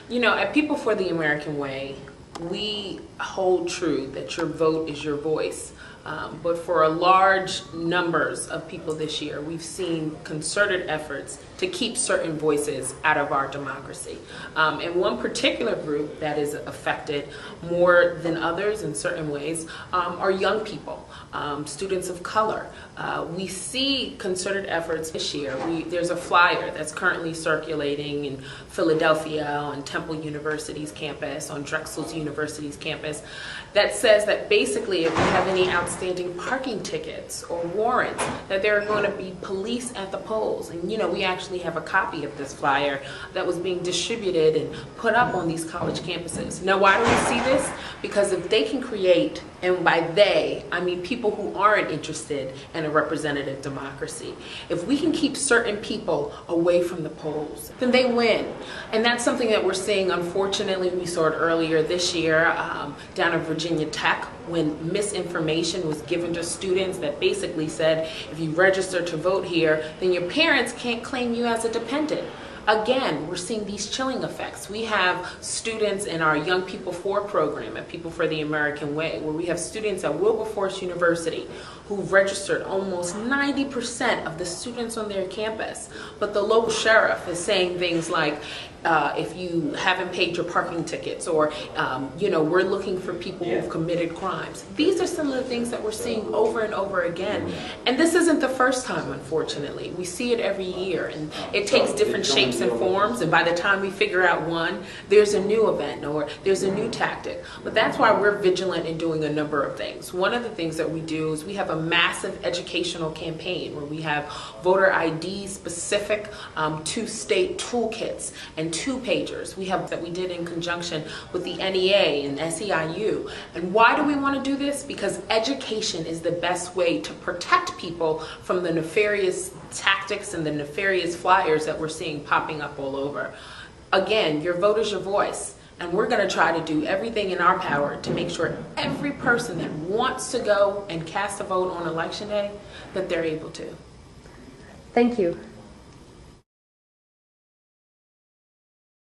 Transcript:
You know, at People for the American Way, we hold true that your vote is your voice. But for a large numbers of people this year, we've seen concerted efforts to keep certain voices out of our democracy. And one particular group that is affected more than others in certain ways are young people, students of color. We see concerted efforts this year. There's a flyer that's currently circulating in Philadelphia on Temple University's campus, on Drexel University's campus, that says that basically if you have any outstanding parking tickets or warrants, that there are going to be police at the polls. And you know, we actually have a copy of this flyer that was being distributed and put up on these college campuses. Now, why do we see this? Because if they can create, and by they, I mean people who aren't interested in a representative democracy, if we can keep certain people away from the polls, then they win. And that's something that we're seeing. Unfortunately, we saw it earlier this year down at Virginia Tech, when misinformation was given to students that basically said, if you register to vote here, then your parents can't claim you as a dependent. Again, we're seeing these chilling effects. We have students in our Young People For program at People for the American Way, where we have students at Wilberforce University who've registered almost 90% of the students on their campus. But the local sheriff is saying things like, if you haven't paid your parking tickets, or you know, we're looking for people who've committed crimes. These are some of the things that we're seeing over and over again. And this isn't the first time, unfortunately. We see it every year, and it takes different shapes and forms, and by the time we figure out one, there's a new event or there's a new tactic. But that's why we're vigilant in doing a number of things. One of the things that we do is we have a massive educational campaign where we have voter ID specific two-state toolkits and two-pagers. We have that we did in conjunction with the NEA and SEIU. And why do we want to do this? Because education is the best way to protect people from the nefarious tactics and the nefarious flyers that we're seeing popping up all over. Again, your vote is your voice. And we're going to try to do everything in our power to make sure every person that wants to go and cast a vote on election day, that they're able to. Thank you.